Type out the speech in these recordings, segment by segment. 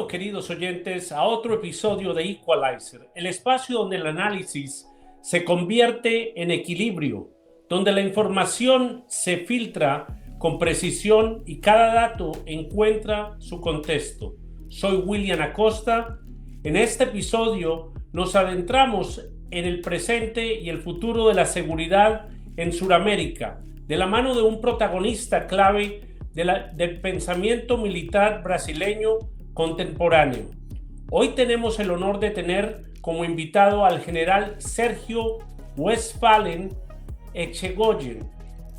Bienvenido, queridos oyentes, a otro episodio de Equalizer, el espacio donde el análisis se convierte en equilibrio, donde la información se filtra con precisión y cada dato encuentra su contexto. Soy William Acosta. En este episodio nos adentramos en el presente y el futuro de la seguridad en Sudamérica, de la mano de un protagonista clave del pensamiento militar brasileño contemporáneo. Hoy tenemos el honor de tener como invitado al general Sergio Westphalen Etchegoyen,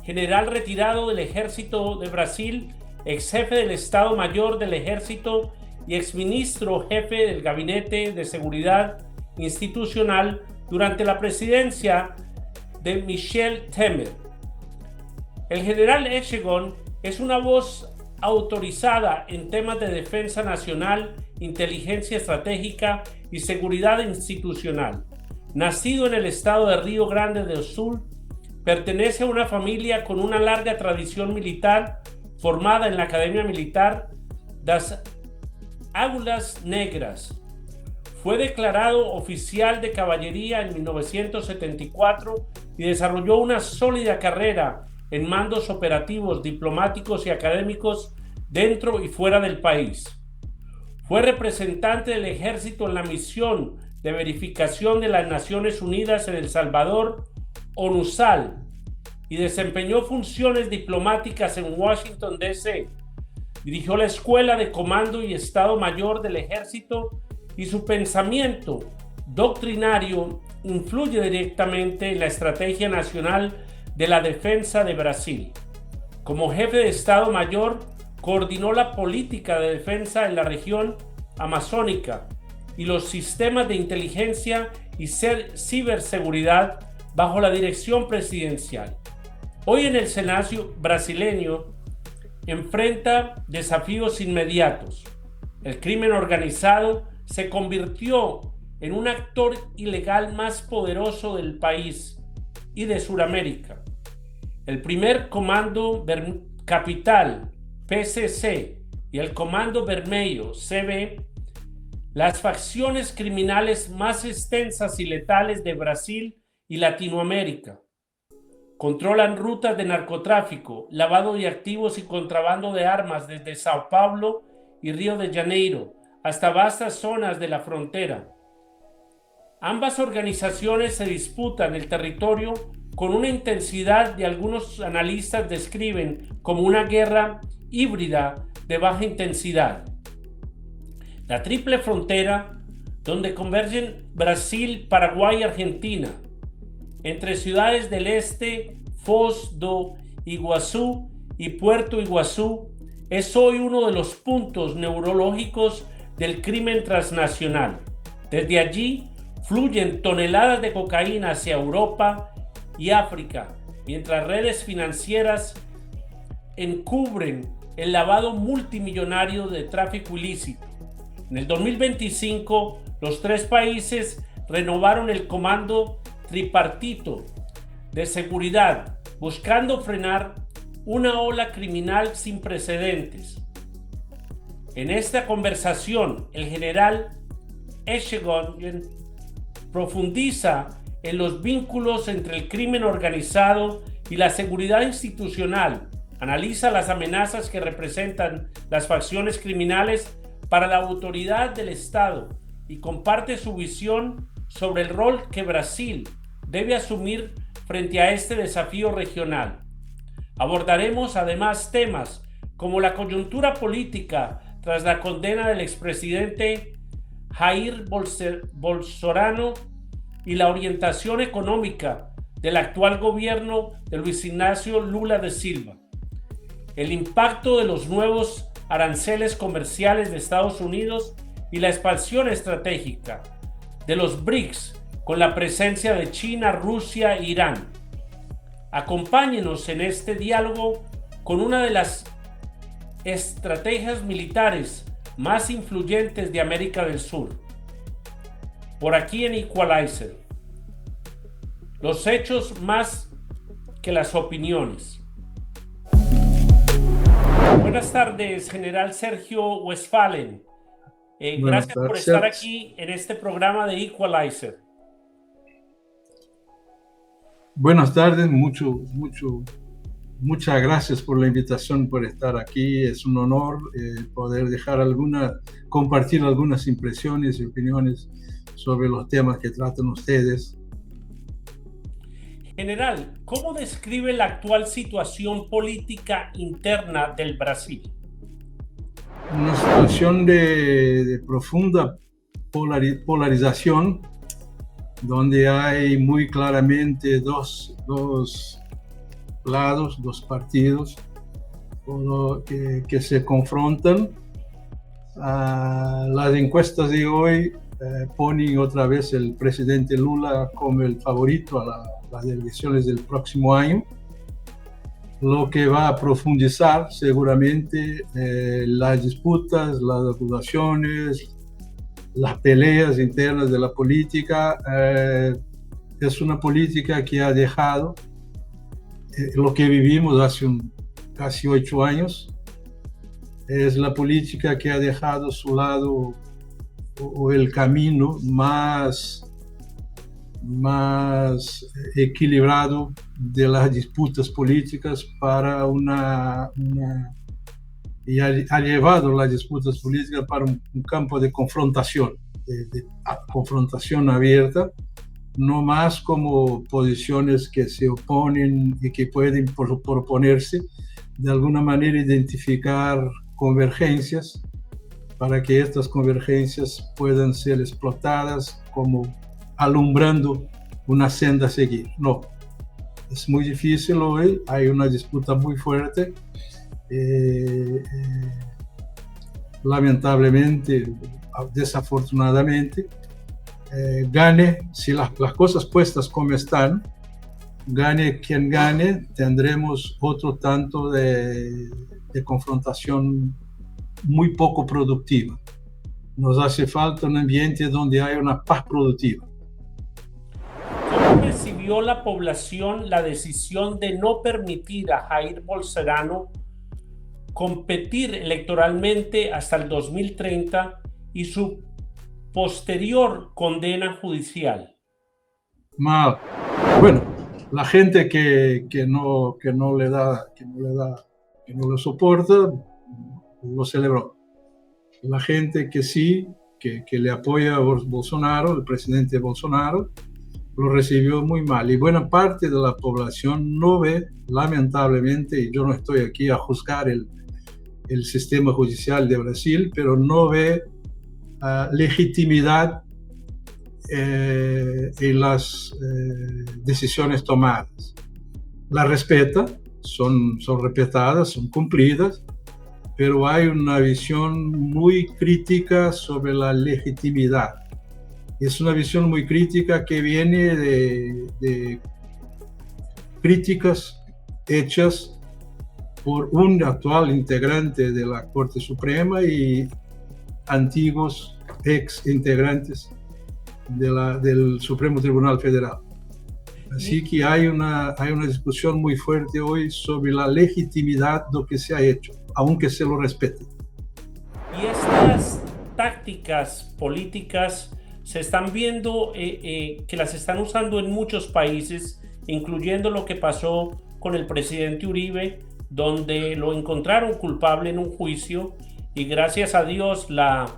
general retirado del Ejército de Brasil, ex jefe del Estado Mayor del Ejército y exministro jefe del Gabinete de Seguridad Institucional durante la presidencia de Michel Temer. El general Etchegoyen es una voz autorizada en temas de defensa nacional, inteligencia estratégica y seguridad institucional. Nacido en el estado de Río Grande do Sul, pertenece a una familia con una larga tradición militar formada en la Academia Militar das Águilas Negras. Fue declarado oficial de caballería en 1974 y desarrolló una sólida carrera en mandos operativos, diplomáticos y académicos dentro y fuera del país. Fue representante del ejército en la misión de verificación de las Naciones Unidas en El Salvador, ONUSAL, y desempeñó funciones diplomáticas en Washington, D.C. Dirigió la Escuela de Comando y Estado Mayor del Ejército y su pensamiento doctrinario influye directamente en la estrategia nacional de la defensa de Brasil. Como jefe de Estado Mayor, coordinó la política de defensa en la región amazónica y los sistemas de inteligencia y ciberseguridad bajo la dirección presidencial. Hoy en el escenario brasileño enfrenta desafíos inmediatos. El crimen organizado se convirtió en un actor ilegal más poderoso del país y de Sudamérica. El primer Comando Capital, PCC, y el Comando Vermelho, CB, las facciones criminales más extensas y letales de Brasil y Latinoamérica. Controlan rutas de narcotráfico, lavado de activos y contrabando de armas desde Sao Paulo y Río de Janeiro hasta vastas zonas de la frontera. Ambas organizaciones se disputan el territorio con una intensidad que algunos analistas describen como una guerra híbrida de baja intensidad. La triple frontera, donde convergen Brasil, Paraguay y Argentina, entre ciudades del este, Foz do Iguazú y Puerto Iguazú, es hoy uno de los puntos neurológicos del crimen transnacional. Desde allí fluyen toneladas de cocaína hacia Europa y África, mientras redes financieras encubren el lavado multimillonario de tráfico ilícito. En el 2025, los tres países renovaron el Comando Tripartito de Seguridad, buscando frenar una ola criminal sin precedentes. En esta conversación, el general Etchegoyen profundiza en los vínculos entre el crimen organizado y la seguridad institucional, analiza las amenazas que representan las facciones criminales para la autoridad del Estado y comparte su visión sobre el rol que Brasil debe asumir frente a este desafío regional. Abordaremos además temas como la coyuntura política tras la condena del expresidente Jair Bolsonaro y la orientación económica del actual gobierno de Luis Ignacio Lula da Silva. El impacto de los nuevos aranceles comerciales de Estados Unidos y la expansión estratégica de los BRICS con la presencia de China, Rusia e Irán. Acompáñenos en este diálogo con una de las estrategias militares más influyentes de América del Sur. Por aquí en Equalizer, los hechos más que las opiniones. Buenas tardes, general Sergio Westphalen. Buenas Gracias por estar tardes. aquí en este programa de Equalizer. Buenas tardes, muchas gracias por la invitación, por estar aquí. Es un honor poder compartir algunas impresiones y opiniones sobre los temas que tratan ustedes. General, ¿cómo describe la actual situación política interna del Brasil? Una situación de profunda polarización, donde hay muy claramente dos lados, dos partidos que se confrontan. Las encuestas de hoy ponen otra vez el presidente Lula como el favorito a las elecciones del próximo año, lo que va a profundizar seguramente las disputas, las acusaciones, las peleas internas de la política. Es una política que ha dejado lo que vivimos hace casi 8 años. Es la política que ha dejado a su lado o el camino más equilibrado de las disputas políticas para y ha llevado las disputas políticas para un campo de confrontación, de confrontación abierta, no más como posiciones que se oponen y que pueden proponerse, de alguna manera identificar convergencias para que estas convergencias puedan ser explotadas como alumbrando una senda a seguir. No, es muy difícil hoy, hay una disputa muy fuerte. Lamentablemente, desafortunadamente, gane, si las cosas puestas como están, gane quien gane, tendremos otro tanto de confrontación muy poco productiva. Nos hace falta un ambiente donde haya una paz productiva. ¿Cómo recibió la población la decisión de no permitir a Jair Bolsonaro competir electoralmente hasta el 2030 y su posterior condena judicial? Bueno, la gente que no lo soporta, lo celebró. La gente que sí, que le apoya a Bolsonaro, el presidente Bolsonaro, lo recibió muy mal. Y buena parte de la población no ve, lamentablemente, y yo no estoy aquí a juzgar el sistema judicial de Brasil, pero no ve legitimidad en las decisiones tomadas. La respeta, son respetadas, son cumplidas, pero hay una visión muy crítica sobre la legitimidad. Es una visión muy crítica que viene de críticas hechas por un actual integrante de la Corte Suprema y antiguos ex integrantes del Supremo Tribunal Federal. Así que hay una discusión muy fuerte hoy sobre la legitimidad de lo que se ha hecho, aunque se lo respete. Y estas tácticas políticas se están viendo que las están usando en muchos países, incluyendo lo que pasó con el presidente Uribe, donde lo encontraron culpable en un juicio y gracias a Dios la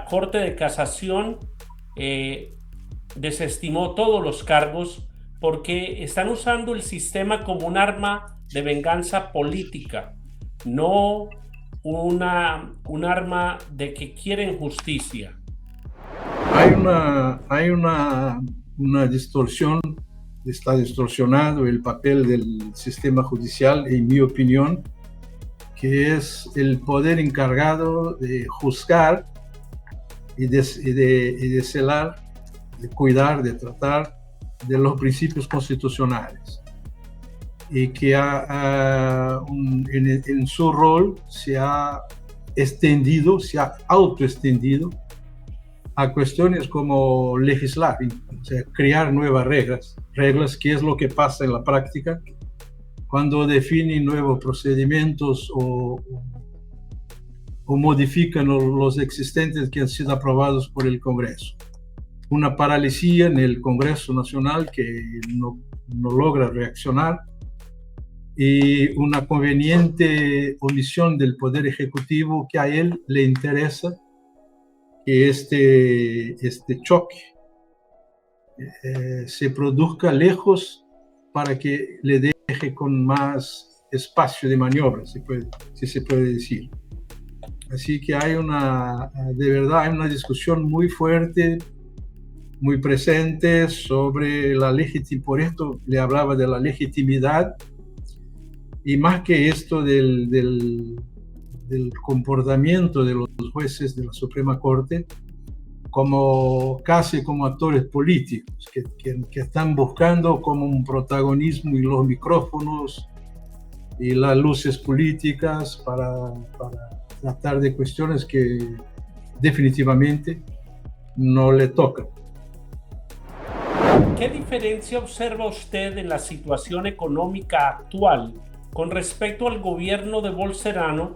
Corte de Casación desestimó todos los cargos porque están usando el sistema como un arma de venganza política, no un arma de que quieren justicia. Hay una distorsión, está distorsionado el papel del sistema judicial, en mi opinión, que es el poder encargado de juzgar y de celar, de cuidar, de tratar de los principios constitucionales. Y que en su rol se ha extendido, se ha autoextendido a cuestiones como legislar, o sea, crear nuevas reglas, que es lo que pasa en la práctica cuando definen nuevos procedimientos o o modifican los existentes que han sido aprobados por el Congreso. Una paralisía en el Congreso Nacional que no logra reaccionar y una conveniente omisión del Poder Ejecutivo que a él le interesa que este choque se produzca lejos para que le deje con más espacio de maniobra, si se puede decir. Así que de verdad hay una discusión muy fuerte, muy presente sobre la legitimidad. Por esto le hablaba de la legitimidad y más que esto del comportamiento de los jueces de la Suprema Corte, casi como actores políticos que están buscando como un protagonismo y los micrófonos y las luces políticas para tratar de cuestiones que definitivamente no le tocan. ¿Qué diferencia observa usted en la situación económica actual con respecto al gobierno de Bolsonaro,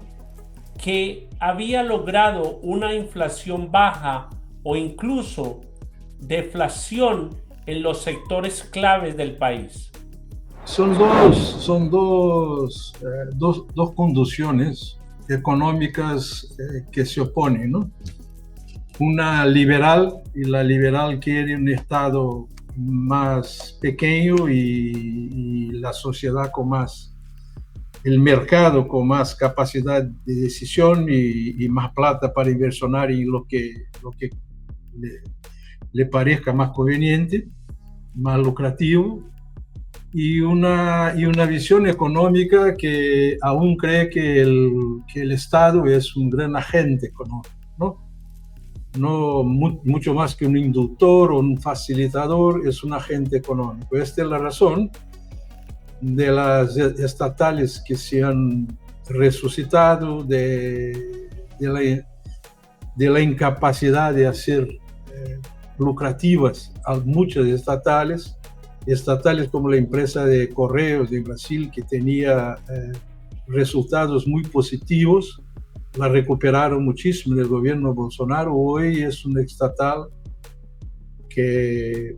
que había logrado una inflación baja o incluso deflación en los sectores claves del país? Son dos conducciones económicas que se oponen, ¿no? Una liberal, y la liberal quiere un Estado más pequeño y la sociedad con más, el mercado con más capacidad de decisión y más plata para inversionar en lo que le parezca más conveniente, más lucrativo, y una visión económica que aún cree que el Estado es un gran agente económico, ¿no? Mucho más que un inductor o un facilitador, es un agente económico. Esta es la razón de las estatales que se han resucitado, de la incapacidad de hacer lucrativas a muchas estatales como la empresa de correos de Brasil, que tenía resultados muy positivos. La recuperaron muchísimo en el gobierno de Bolsonaro. Hoy es una estatal que,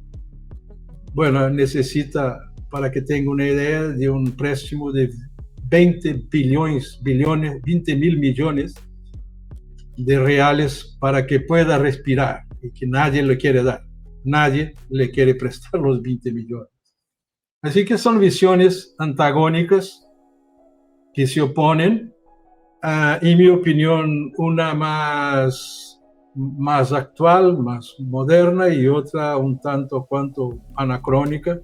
bueno, necesita, para que tenga una idea, de un préstamo de 20 mil millones de reales para que pueda respirar, y que nadie le quiere dar. Nadie le quiere prestar los 20 millones. Así que son visiones antagónicas que se oponen. En mi opinión, una más actual, más moderna, y otra un tanto cuanto anacrónica,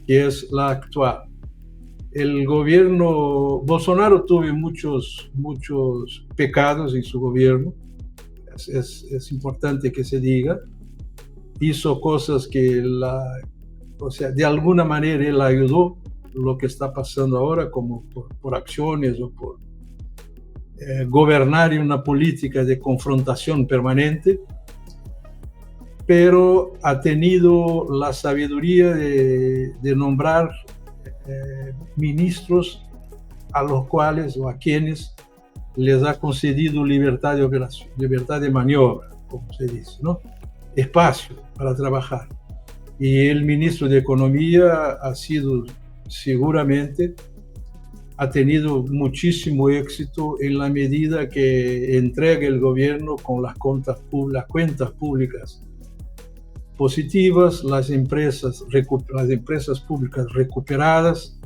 que es la actual. El gobierno Bolsonaro tuvo muchos pecados en su gobierno, es importante que se diga. Hizo cosas que de alguna manera él ayudó lo que está pasando ahora, como por acciones o por gobernar en una política de confrontación permanente, pero ha tenido la sabiduría de nombrar ministros a los cuales o a quienes les ha concedido libertad de operación, libertad de maniobra, como se dice, ¿no? Espacio para trabajar. Y el ministro de Economía ha tenido muchísimo éxito en la medida que entrega el gobierno con las cuentas públicas positivas, las empresas públicas recuperadas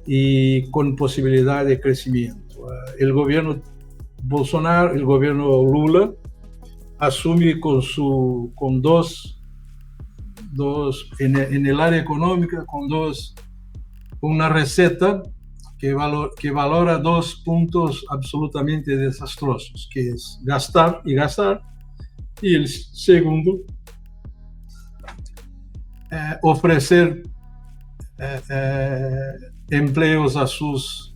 y con posibilidad de crecimiento. El gobierno Bolsonaro, el gobierno Lula, asume con en el área económica, con una receta que valora dos puntos absolutamente desastrosos, que es gastar y gastar, y el segundo, ofrecer empleos a sus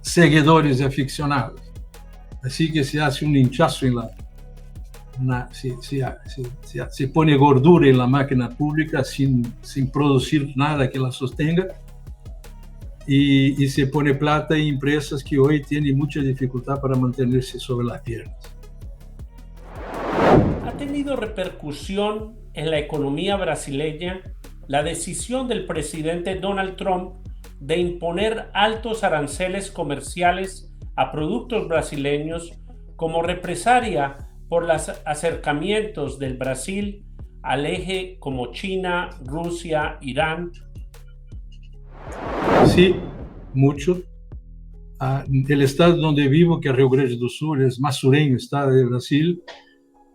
seguidores y aficionados. Así que se hace un hinchazo se pone gordura en la máquina pública sin producir nada que la sostenga, y se pone plata en empresas que hoy tienen mucha dificultad para mantenerse sobre las piernas. ¿Ha tenido repercusión en la economía brasileña la decisión del presidente Donald Trump de imponer altos aranceles comerciales a productos brasileños como represalia por los acercamientos del Brasil al eje como China, Rusia, Irán? Sí, mucho. El estado donde vivo, que es Rio Grande do Sul, es más sureño estado de Brasil.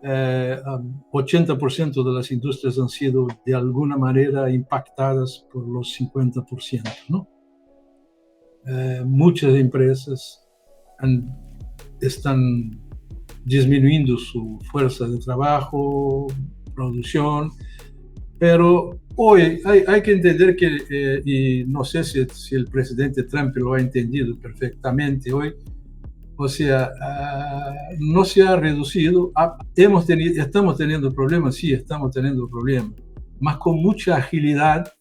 80% de las industrias han sido de alguna manera impactadas por los 50%, ¿no? Muchas empresas están disminuyendo su fuerza de trabajo, producción, pero hoy hay que entender que, y no sé si el presidente Trump lo ha entendido perfectamente hoy, o sea, no se ha reducido. Estamos teniendo problemas, sí, estamos teniendo problemas, más con mucha agilidad,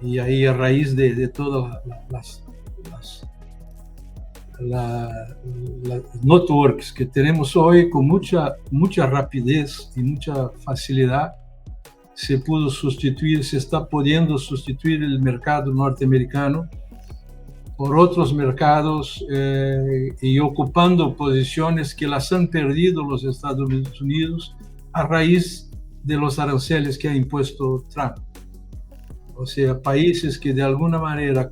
y ahí a raíz de todas las networks que tenemos hoy, con mucha rapidez y mucha facilidad, se está pudiendo sustituir el mercado norteamericano por otros mercados y ocupando posiciones que las han perdido los Estados Unidos a raíz de los aranceles que ha impuesto Trump. O sea, países que de alguna manera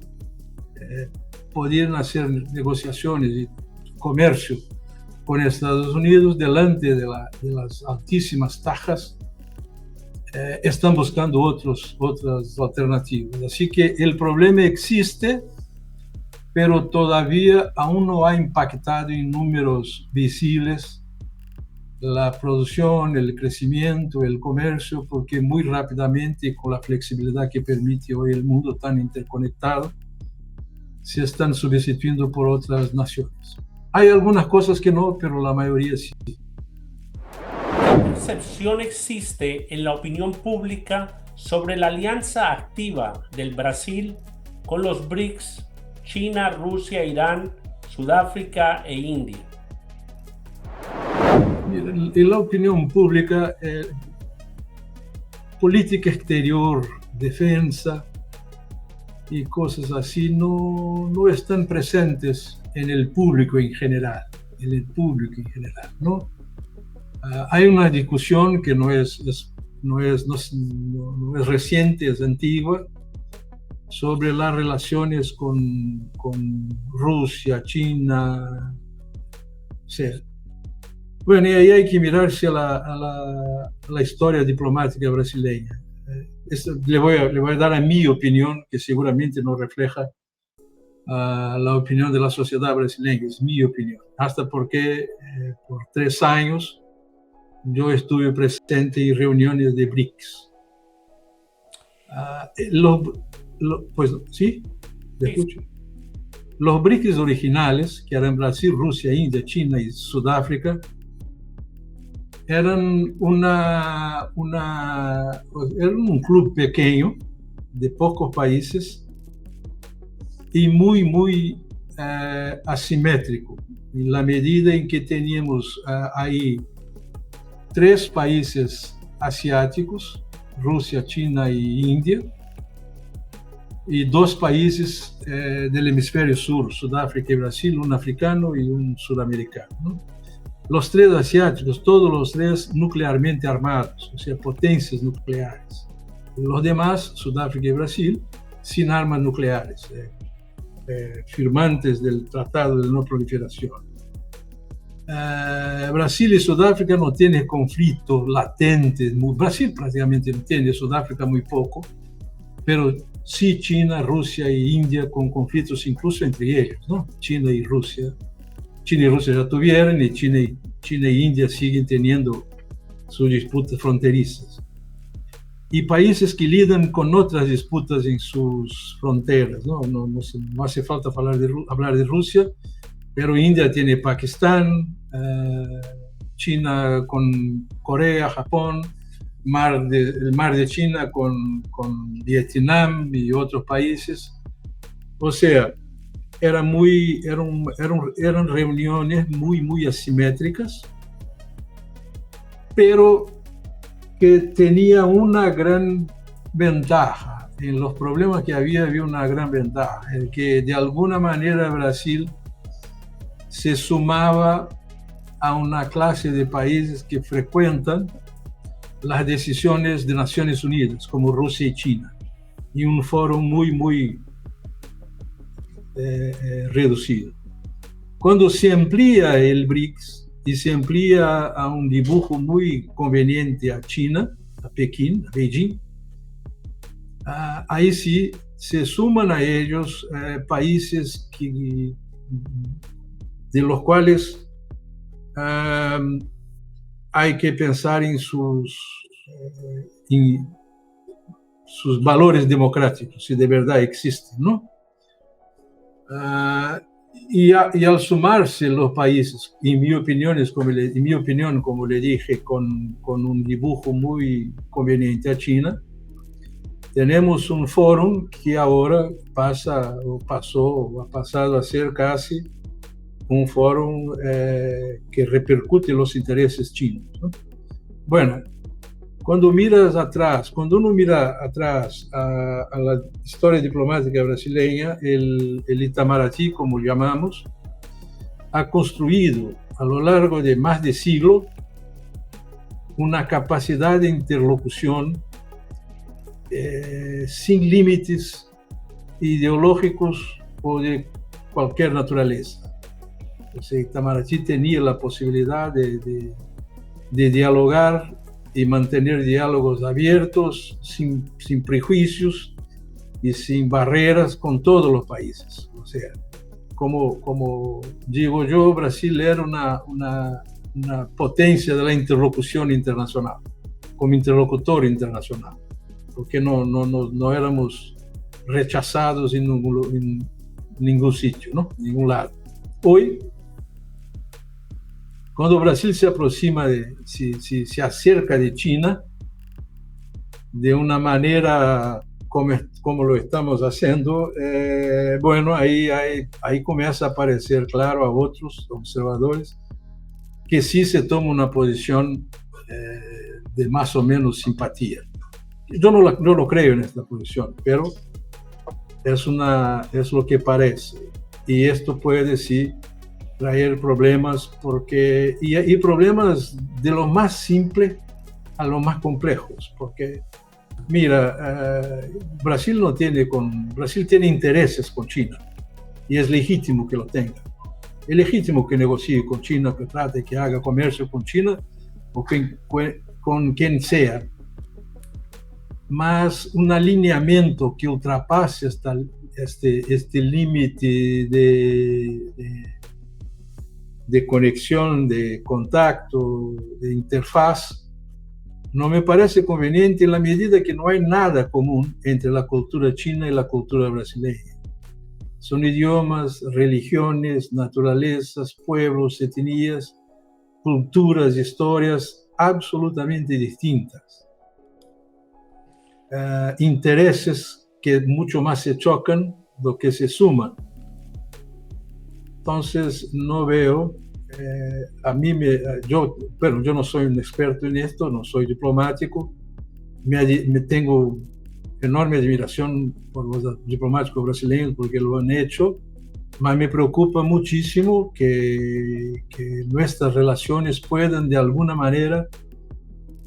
podían hacer negociaciones y comercio con Estados Unidos delante de las altísimas tasas, están buscando otras alternativas. Así que el problema existe, pero todavía aún no ha impactado en números visibles la producción, el crecimiento, el comercio, porque muy rápidamente, con la flexibilidad que permite hoy el mundo tan interconectado, se están sustituyendo por otras naciones. Hay algunas cosas que no, pero la mayoría sí. ¿Qué percepción existe en la opinión pública sobre la alianza activa del Brasil con los BRICS, China, Rusia, Irán, Sudáfrica e India? En la opinión pública, política exterior, defensa y cosas así no están presentes en el público en general, ¿no? Hay una discusión que no es reciente, es antigua, sobre las relaciones con Rusia, China, etc. Bueno, y ahí hay que mirarse a la historia diplomática brasileña. Le voy a dar a mi opinión, que seguramente no refleja la opinión de la sociedad brasileña, es mi opinión. Hasta porque por 3 años yo estuve presente en reuniones de BRICS. Pues sí, te escucho. Los BRICS originales, que eran Brasil, Rusia, India, China y Sudáfrica, eran un club pequeño de pocos países y muy asimétrico, en la medida en que teníamos ahí 3 países asiáticos, Rusia, China y India, y 2 países del hemisferio sur, Sudáfrica y Brasil, un africano y un sudamericano, ¿no? Los 3 asiáticos, todos los 3 nuclearmente armados, o sea, potencias nucleares. Los demás, Sudáfrica y Brasil, sin armas nucleares, firmantes del Tratado de No Proliferación. Brasil y Sudáfrica no tienen conflictos latentes. Brasil prácticamente no tiene, Sudáfrica muy poco, pero sí China, Rusia e India con conflictos incluso entre ellos, ¿no? China y Rusia ya tuvieron, y China y India siguen teniendo sus disputas fronterizas. Y países que lidan con otras disputas en sus fronteras, ¿no? No hace falta hablar de Rusia, pero India tiene Pakistán, China con Corea, Japón, el mar de China con Vietnam y otros países. O sea, eran reuniones muy asimétricas, pero que tenía una gran ventaja. En los problemas que había una gran ventaja, el que de alguna manera Brasil se sumaba a una clase de países que frecuentan las decisiones de Naciones Unidas, como Rusia y China, y un foro muy reducido. Cuando se amplía el BRICS y se amplía a un dibujo muy conveniente a China, a Pekín, a Beijing, ahí sí se suman a ellos países de los cuales hay que pensar en sus valores democráticos, si de verdad existen, ¿no? Y al sumarse los países, en mi opinión, como le dije, con un dibujo muy conveniente a China, tenemos un foro que ahora ha pasado a ser casi un foro que repercute los intereses chinos, ¿no? Bueno, cuando uno mira atrás a la historia diplomática brasileña, el Itamaraty, como llamamos, ha construido a lo largo de más de siglo una capacidad de interlocución sin límites ideológicos o de cualquier naturaleza. O sea, Itamaraty tenía la posibilidad de dialogar y mantener diálogos abiertos, sin prejuicios y sin barreras con todos los países. O sea, como digo yo, Brasil era una potencia de la interlocución internacional, como interlocutor internacional, porque no éramos rechazados en ningún sitio, ¿no? En ningún lado. Hoy, cuando Brasil se aproxima, se acerca de China, de una manera como lo estamos haciendo, bueno, ahí comienza a aparecer claro a otros observadores que sí se toma una posición de más o menos simpatía. Yo no lo creo en esta posición, pero es lo que parece. Y esto puede sí traer problemas, y problemas de lo más simple a lo más complejos, porque mira, Brasil tiene intereses con China y es legítimo que lo tenga. Es legítimo que negocie con China, que trate, que haga comercio con China o con quien sea. Mas un alineamiento que ultrapase este límite de conexión, de contacto, de interfaz, no me parece conveniente en la medida que no hay nada común entre la cultura china y la cultura brasileña. Son idiomas, religiones, naturalezas, pueblos, etnias, culturas, historias absolutamente distintas. Intereses que mucho más se chocan do que se suman. Entonces, no veo, yo no soy un experto en esto, no soy diplomático, me tengo enorme admiración por los diplomáticos brasileños porque lo han hecho, pero me preocupa muchísimo que nuestras relaciones puedan de alguna manera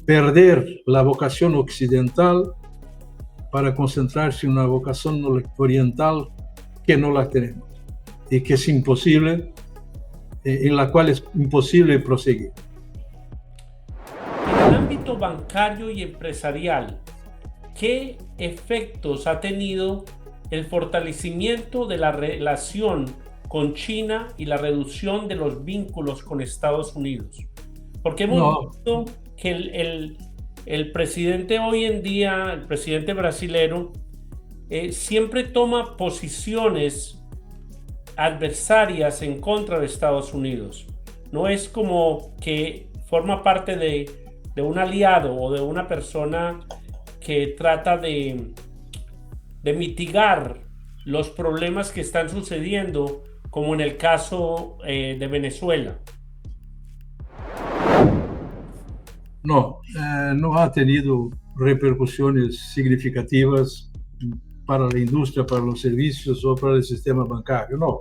perder la vocación occidental para concentrarse en una vocación oriental que no la tenemos y que es imposible, en la cual es imposible proseguir. En el ámbito bancario y empresarial, ¿qué efectos ha tenido el fortalecimiento de la relación con China y la reducción de los vínculos con Estados Unidos? Porque hemos visto que el presidente hoy en día, el presidente brasilero, siempre toma posiciones adversarias en contra de Estados Unidos. No es como que forma parte de un aliado o de una persona que trata de mitigar los problemas que están sucediendo, como en el caso de Venezuela? No, no ha tenido repercusiones significativas para la industria, para los servicios o para el sistema bancario. No,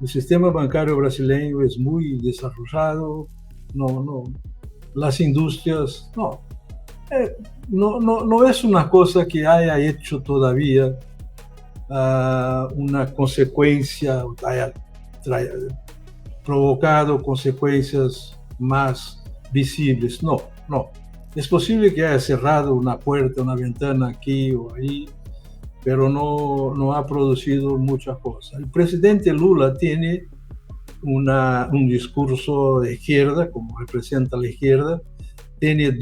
el sistema bancario brasileño es muy desarrollado. No, las industrias, no es una cosa que haya hecho todavía una consecuencia, haya provocado consecuencias más visibles. No. Es posible que haya cerrado una puerta, una ventana aquí o ahí, pero no ha producido muchas cosas. El presidente Lula tiene un discurso de izquierda, como representa la izquierda, tiene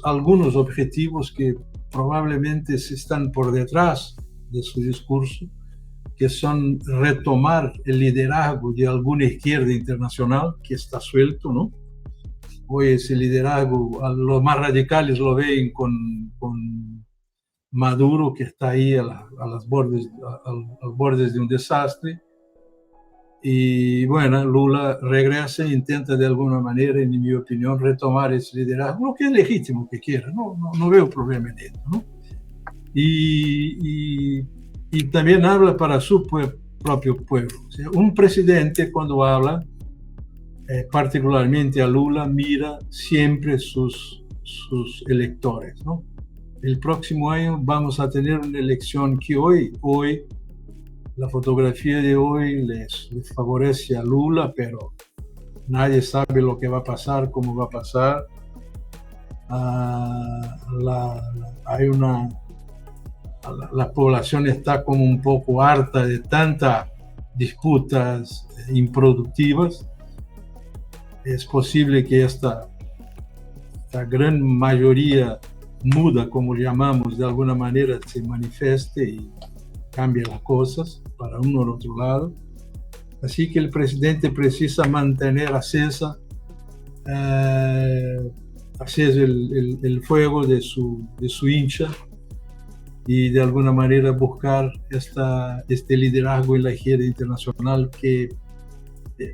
algunos objetivos que probablemente están por detrás de su discurso, que son retomar el liderazgo de alguna izquierda internacional que está suelto, ¿no? Hoy ese liderazgo, los más radicales lo ven con Maduro, que está ahí al bordes de un desastre. Y bueno, Lula regresa e intenta de alguna manera, en mi opinión, retomar ese liderazgo, lo que es legítimo que quiera, no veo problema en esto, ¿no? Y también habla para su propio pueblo. O sea, un presidente cuando habla, particularmente a Lula, mira siempre sus electores, ¿no? El próximo año vamos a tener una elección que hoy la fotografía de hoy les favorece a Lula, pero nadie sabe lo que va a pasar, cómo va a pasar. La población está como un poco harta de tantas disputas improductivas. Es posible que esta gran mayoría muda, como llamamos, de alguna manera se manifieste y cambie las cosas para uno o otro lado. Así que el presidente precisa mantener acceso el fuego de su hincha y de alguna manera buscar este liderazgo en la izquierda internacional que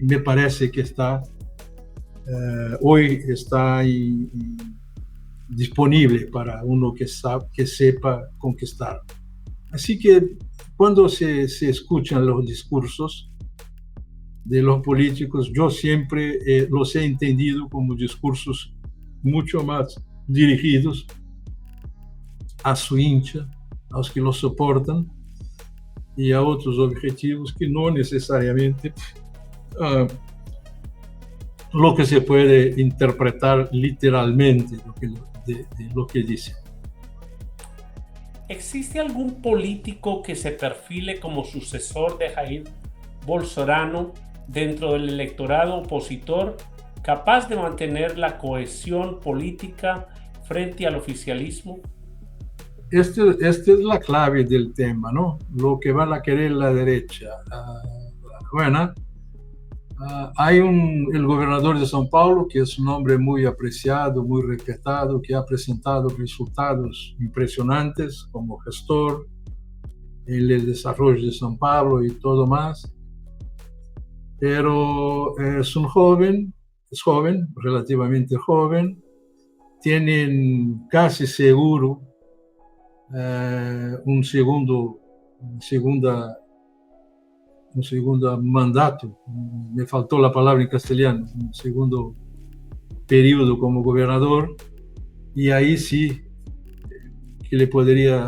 me parece que hoy está disponible para uno que sepa conquistar. Así que cuando se escuchan los discursos de los políticos, yo siempre los he entendido como discursos mucho más dirigidos a su hincha, a los que lo soportan y a otros objetivos que no necesariamente lo que se puede interpretar literalmente de lo que dice. ¿Existe algún político que se perfile como sucesor de Jair Bolsonaro dentro del electorado opositor, capaz de mantener la cohesión política frente al oficialismo? Esta es la clave del tema, ¿no? Lo que van a querer la derecha. Hay el gobernador de São Paulo, que es un hombre muy apreciado, muy respetado, que ha presentado resultados impresionantes como gestor en el desarrollo de São Paulo y todo más. Pero es joven, relativamente joven, tienen casi seguro un segundo mandato, me faltó la palabra en castellano, un segundo periodo como gobernador, y ahí sí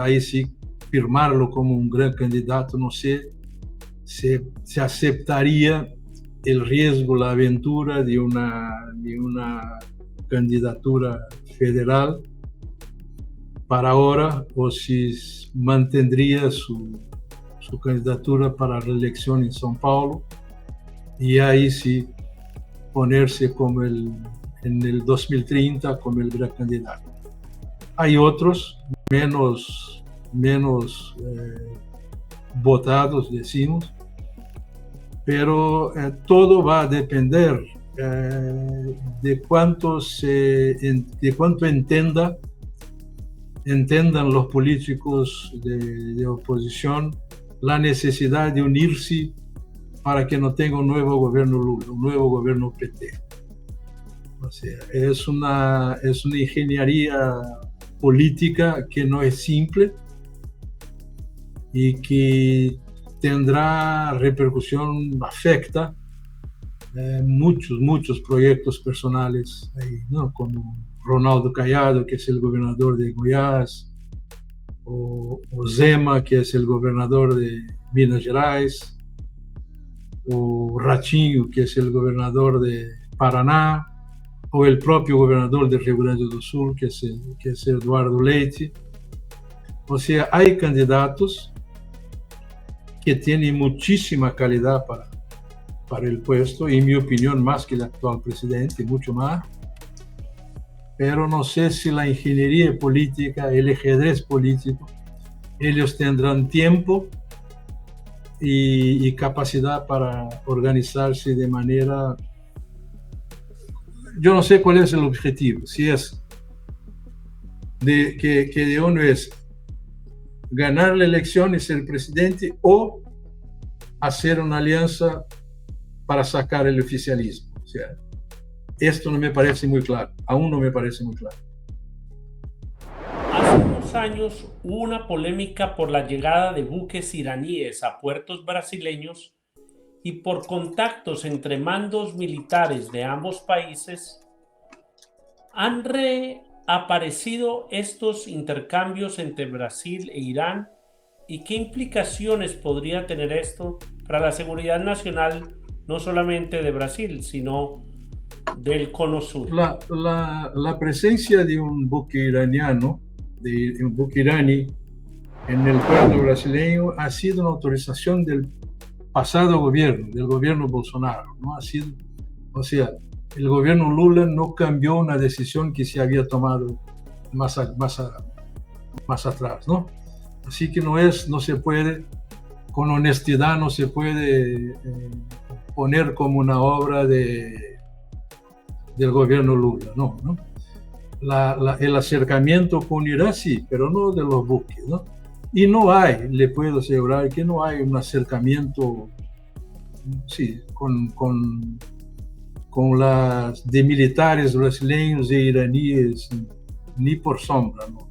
ahí sí firmarlo como un gran candidato. No sé si se aceptaría el riesgo, la aventura de una candidatura federal para ahora, o si mantendría su candidatura para la reelección en São Paulo, y ahí sí ponerse como en el 2030 como el gran candidato. Hay otros menos votados, decimos, pero todo va a depender de cuánto entendan los políticos de oposición la necesidad de unirse para que no tenga un nuevo gobierno Lula, un nuevo gobierno PT. O sea, es una ingeniería política que no es simple y que tendrá repercusión, afecta muchos proyectos personales ahí, ¿no? Como Ronaldo Caiado, que es el gobernador de Goiás, o Zema, que es el gobernador de Minas Gerais, o Ratinho, que es el gobernador de Paraná, o el propio gobernador de Rio Grande do Sul, que es Eduardo Leite. O sea, hay candidatos que tienen muchísima calidad para el puesto, en mi opinión, más que el actual presidente, mucho más. Pero no sé si la ingeniería política, el ajedrez político, ellos tendrán tiempo y capacidad para organizarse de manera... Yo no sé cuál es el objetivo, si es que de uno es ganar la elección y ser presidente o hacer una alianza para sacar el oficialismo. O sea, esto no me parece muy claro, aún no me parece muy claro. Hace unos años hubo una polémica por la llegada de buques iraníes a puertos brasileños y por contactos entre mandos militares de ambos países. ¿Han reaparecido estos intercambios entre Brasil e Irán? ¿Y qué implicaciones podría tener esto para la seguridad nacional, no solamente de Brasil, sino del Cono Sur? La presencia de un buque iraniano, de un buque iraní en el puerto brasileño ha sido una autorización del pasado gobierno, del gobierno Bolsonaro, ¿no? Ha sido, o sea, el gobierno Lula no cambió una decisión que se había tomado más atrás, ¿no? Así que no se puede, con honestidad, no se puede poner como una obra del gobierno Lula, no. El acercamiento con Irán sí, pero no de los buques, ¿no? Y no hay, le puedo asegurar que no hay un acercamiento, sí, con las de militares brasileños e iraníes, ni por sombra, ¿no?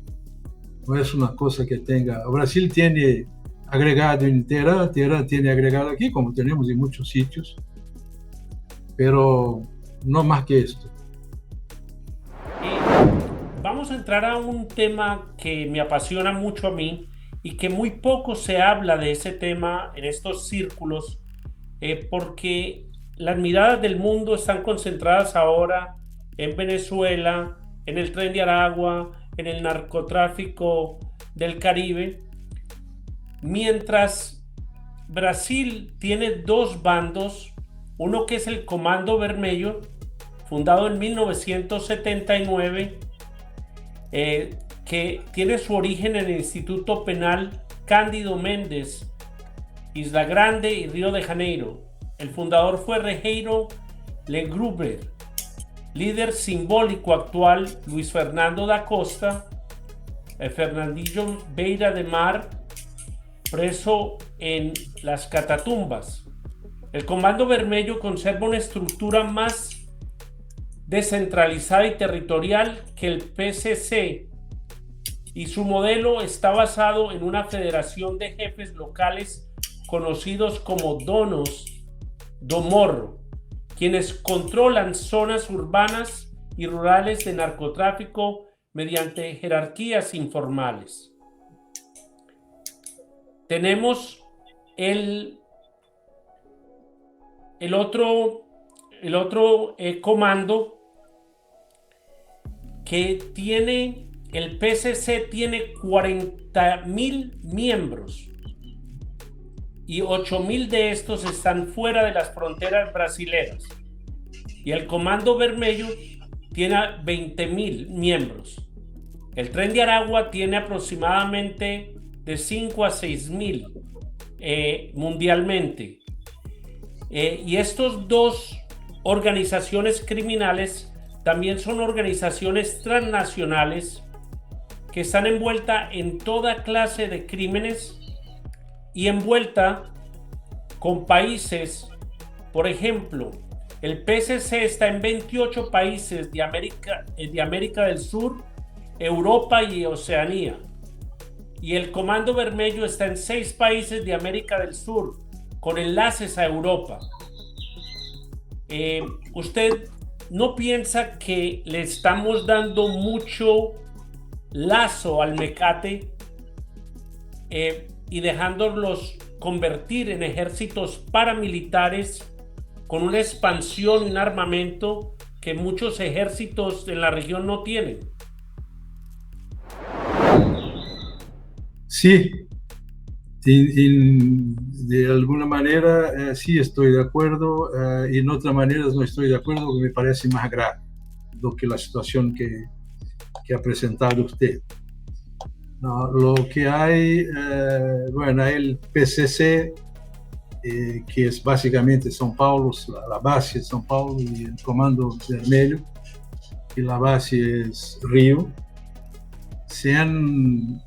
No es una cosa que tenga... Brasil tiene agregado en Teherán tiene agregado aquí, como tenemos en muchos sitios, pero no más que esto. Vamos a entrar a un tema que me apasiona mucho a mí y que muy poco se habla de ese tema en estos círculos, porque las miradas del mundo están concentradas ahora en Venezuela, en el Tren de Aragua, en el narcotráfico del Caribe, mientras Brasil tiene dos bandos, uno que es el Comando Vermelho, fundado en 1979, que tiene su origen en el Instituto Penal Cândido Mendes, Isla Grande y Río de Janeiro. El fundador fue Rogério Legruber. Líder simbólico actual, Luis Fernando da Costa, Fernandinho Beira de Mar, preso en las Catatumbas. El Comando Vermelho conserva una estructura más descentralizada y territorial que el PCC, y su modelo está basado en una federación de jefes locales conocidos como donos do morro, quienes controlan zonas urbanas y rurales de narcotráfico mediante jerarquías informales. Tenemos el otro comando que tiene, el PCC tiene 40,000 miembros y 8,000 de estos están fuera de las fronteras brasileras, y el Comando Vermelho tiene 20,000 miembros. El Tren de Aragua tiene aproximadamente de 5 a 6,000 mundialmente, y estos dos organizaciones criminales también son organizaciones transnacionales que están envueltas en toda clase de crímenes y envuelta con países, por ejemplo, el PCC está en 28 países de América del Sur, Europa y Oceanía. Y el Comando Vermelho está en 6 países de América del Sur, con enlaces a Europa. ¿Usted no piensa que le estamos dando mucho lazo al mecate y dejándolos convertir en ejércitos paramilitares con una expansión y un armamento que muchos ejércitos en la región no tienen? Sí, de alguna manera sí estoy de acuerdo, y en otras maneras no estoy de acuerdo, porque me parece más grave do que la situación que ha presentado usted. No, lo que hay, bueno, hay el PCC, que es básicamente São Paulo, la base es São Paulo y el Comando Vermelho, y la base es Río. Se han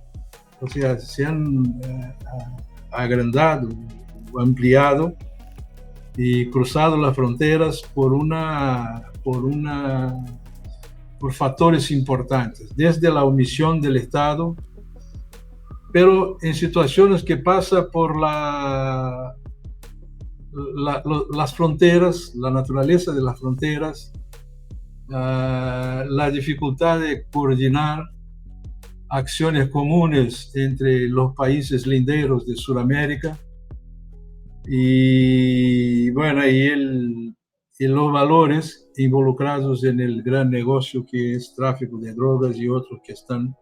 agrandado, ampliado y cruzado las fronteras por factores importantes, desde la omisión del Estado, pero en situaciones que pasa por las fronteras, la naturaleza de las fronteras, la dificultad de coordinar acciones comunes entre los países linderos de Sudamérica, y bueno, y los valores involucrados en el gran negocio que es tráfico de drogas y otros que están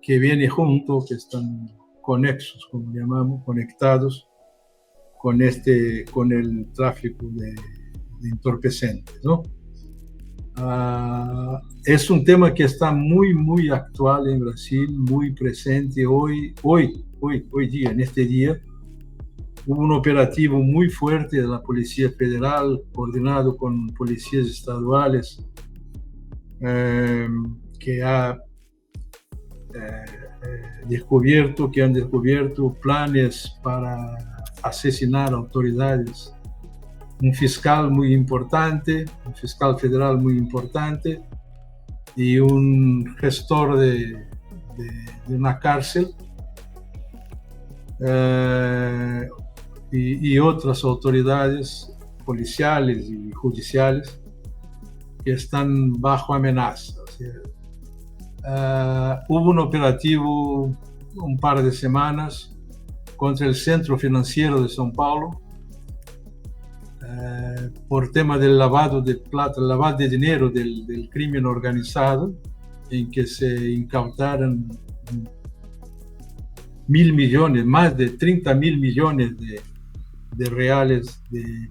que vienen juntos, que están conexos, como llamamos, conectados con el tráfico de entorpecentes, ¿no? Es un tema que está muy, muy actual en Brasil, muy presente hoy día, en este día. Hubo un operativo muy fuerte de la Policía Federal, coordinado con policías estaduales, que han descubierto planes para asesinar autoridades. Un fiscal muy importante, un fiscal federal muy importante, y un gestor de una cárcel, y otras autoridades policiales y judiciales que están bajo amenaza. O sea, hubo un operativo un par de semanas contra el Centro Financiero de São Paulo, por tema del lavado de plata, lavado de dinero del crimen organizado, en que se incautaron 1.000 millones, más de 30.000 millones de reales de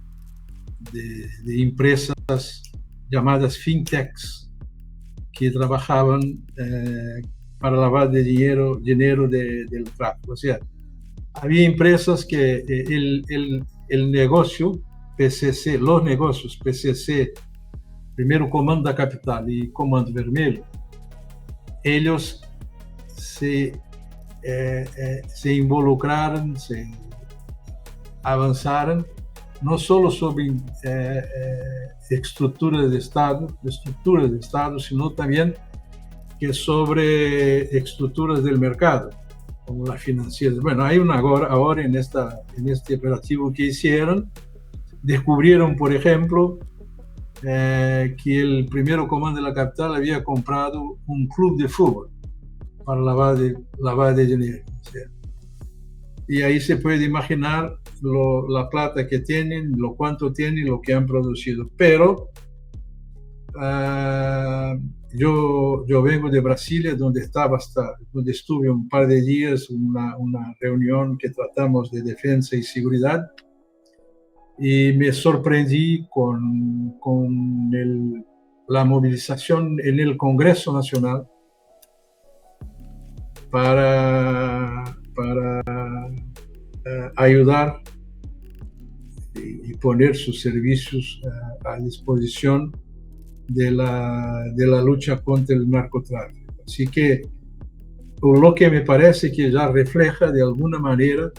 empresas llamadas fintechs, que trabajaban para lavar de dinero del tráfico. O sea, había empresas que el negocio PCC, los negocios PCC, primeiro Comando da Capital y Comando Vermelho, ellos se involucraron, se avanzaron no solo sobre estructuras de Estado, sino también que sobre estructuras del mercado, como las financieras. Bueno, hay una ahora en este operativo que hicieron, descubrieron, por ejemplo, que el primero Comando de la Capital había comprado un club de fútbol para lavar de dinero. O sea, y ahí se puede imaginar la plata que tienen, lo cuánto tienen, lo que han producido. Pero yo vengo de Brasilia, donde estuve un par de días, una reunión que tratamos de defensa y seguridad, y me sorprendí con la movilización en el Congreso Nacional para ayudar y poner sus servicios a disposición de la lucha contra el narcotráfico. Así que lo que me parece que ya refleja de alguna manera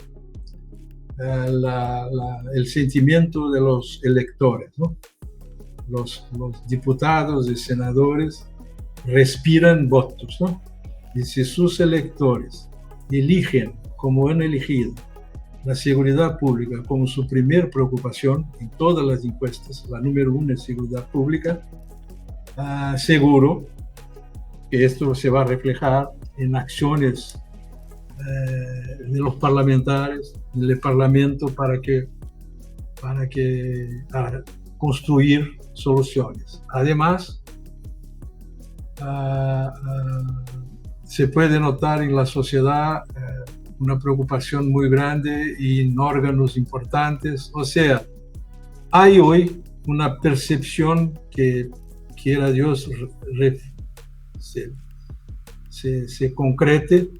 el sentimiento de los electores, ¿no? Los diputados y senadores respiran votos, ¿no? Y si sus electores eligen, como han elegido, la seguridad pública como su primer preocupación en todas las encuestas, la número uno es seguridad pública, seguro que esto se va a reflejar en acciones de los parlamentarios, del Parlamento, para construir soluciones. Además, se puede notar en la sociedad una preocupación muy grande y en órganos importantes. O sea, hay hoy una percepción que quiera Dios se concrete,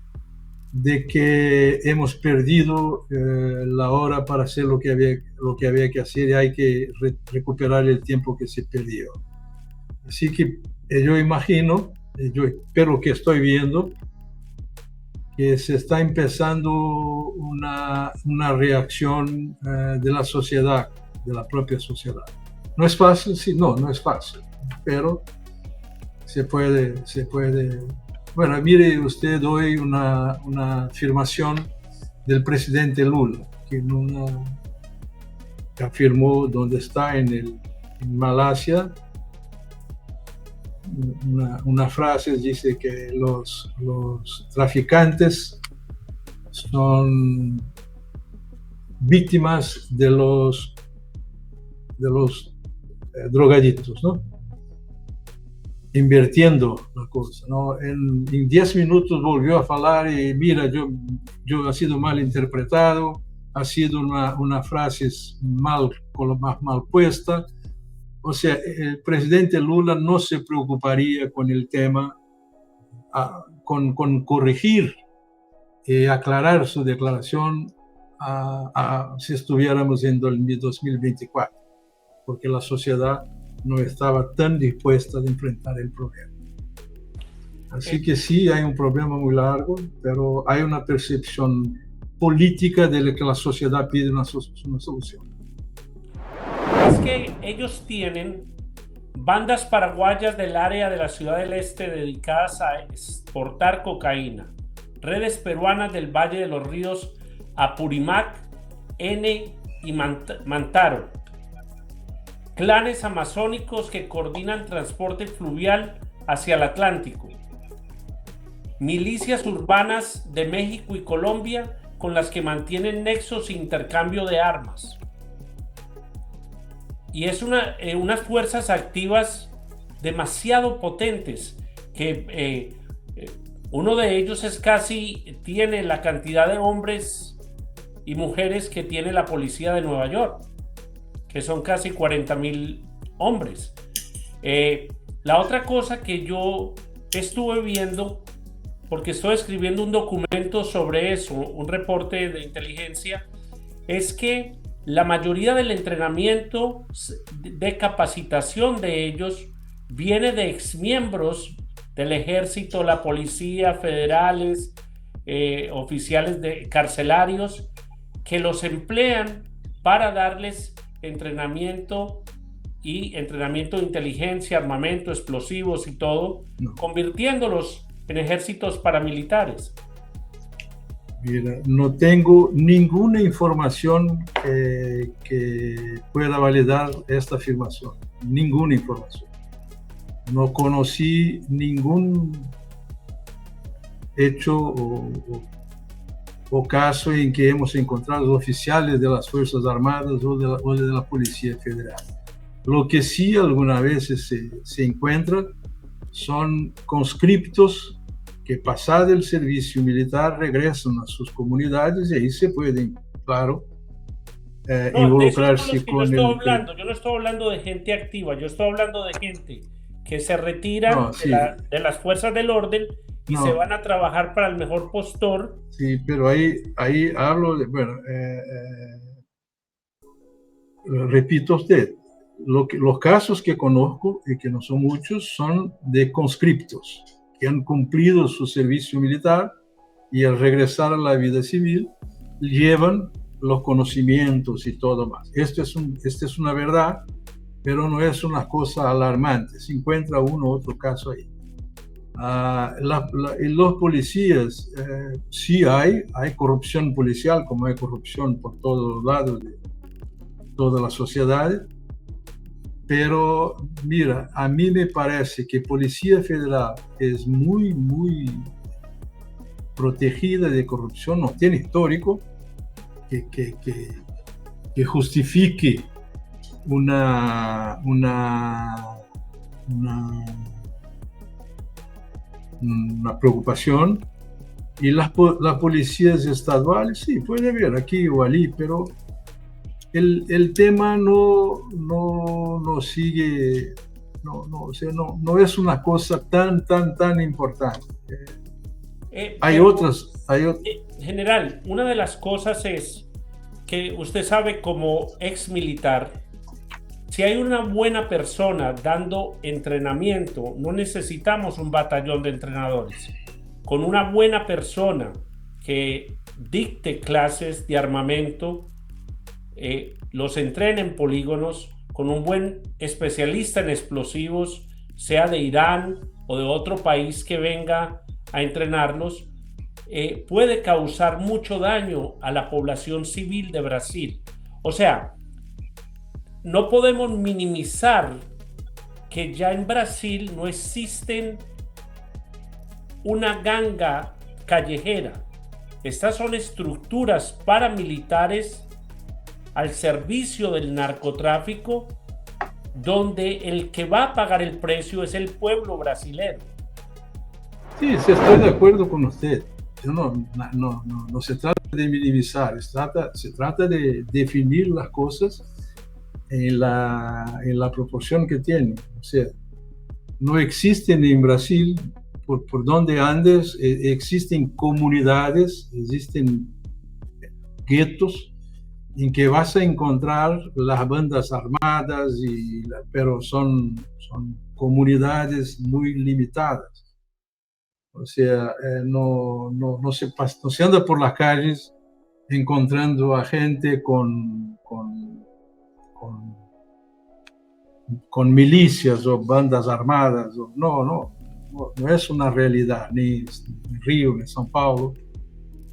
de que hemos perdido la hora para hacer lo que había que hacer y hay que recuperar el tiempo que se perdió. Así que yo imagino, yo espero que estoy viendo, que se está empezando una reacción de la sociedad, de la propia sociedad. No es fácil, sí, no es fácil, pero se puede. Bueno, mire usted hoy una afirmación del presidente Lula, que afirmó donde está en Malasia, una frase dice que los traficantes son víctimas de los drogadictos, ¿no? Invirtiendo la cosa, ¿no? En 10 minutos volvió a hablar y mira, yo ha sido mal interpretado, ha sido una frase mal puesta. O sea, el presidente Lula no se preocuparía con el tema, con corregir y aclarar su declaración si estuviéramos en 2024, porque la sociedad no estaba tan dispuesta a enfrentar el problema. Así que sí, hay un problema muy largo, pero hay una percepción política de que la sociedad pide una solución. Es que ellos tienen bandas paraguayas del área de la Ciudad del Este dedicadas a exportar cocaína, redes peruanas del Valle de los Ríos Apurímac, N y Mantaro, clanes amazónicos que coordinan transporte fluvial hacia el Atlántico, milicias urbanas de México y Colombia con las que mantienen nexos e intercambio de armas. Y es unas fuerzas activas demasiado potentes, que uno de ellos tiene la cantidad de hombres y mujeres que tiene la policía de Nueva York, que son casi 40,000 hombres. La otra cosa que yo estuve viendo, porque estoy escribiendo un documento sobre eso, un reporte de inteligencia, es que la mayoría del entrenamiento de capacitación de ellos viene de exmiembros del ejército, la policía, federales, oficiales carcelarios, que los emplean para darles entrenamiento de inteligencia, armamento, explosivos y todo, convirtiéndolos en ejércitos paramilitares. Mira, no tengo ninguna información que pueda validar esta afirmación, ninguna información. No conocí ningún hecho o caso en que hemos encontrado oficiales de las Fuerzas Armadas o de la Policía Federal. Lo que sí algunas veces se encuentra son conscriptos que, pasado el servicio militar, regresan a sus comunidades y ahí se pueden, claro, involucrarse con Yo no estoy hablando de gente activa, yo estoy hablando de gente que se retira de las fuerzas del orden y se van a trabajar para el mejor postor. Sí, pero ahí hablo de, bueno, repito a usted, los casos que conozco, y que no son muchos, son de conscriptos que han cumplido su servicio militar y al regresar a la vida civil llevan los conocimientos y todo más. Esta es una verdad, pero no es una cosa alarmante. Se encuentra uno u otro caso ahí. Los policías, sí hay corrupción policial, como hay corrupción por todos lados de toda la sociedad, pero mira, a mí me parece que Policía Federal es muy protegida de corrupción, no tiene histórico que justifique una preocupación. Y las policías estaduales, sí, puede haber aquí o allí, pero el tema no sigue, o sea, no es una cosa tan importante. Hay otras. General, una de las cosas es que usted sabe, como ex militar, si hay una buena persona dando entrenamiento, no necesitamos un batallón de entrenadores. Con una buena persona que dicte clases de armamento, los entrene en polígonos, con un buen especialista en explosivos, sea de Irán o de otro país que venga a entrenarlos, puede causar mucho daño a la población civil de Brasil. O sea, no podemos minimizar que ya en Brasil no existen una ganga callejera. Estas son estructuras paramilitares al servicio del narcotráfico, donde el que va a pagar el precio es el pueblo brasileño. Sí, estoy de acuerdo con usted. No se trata de minimizar, se trata de definir las cosas en la proporción que tienen. O sea, no existen en Brasil, por donde andes, existen comunidades, existen guetos en que vas a encontrar las bandas armadas, pero son comunidades muy limitadas. O sea, no se anda por las calles encontrando a gente con milicias o bandas armadas. No es una realidad, ni en Río, ni en São Paulo.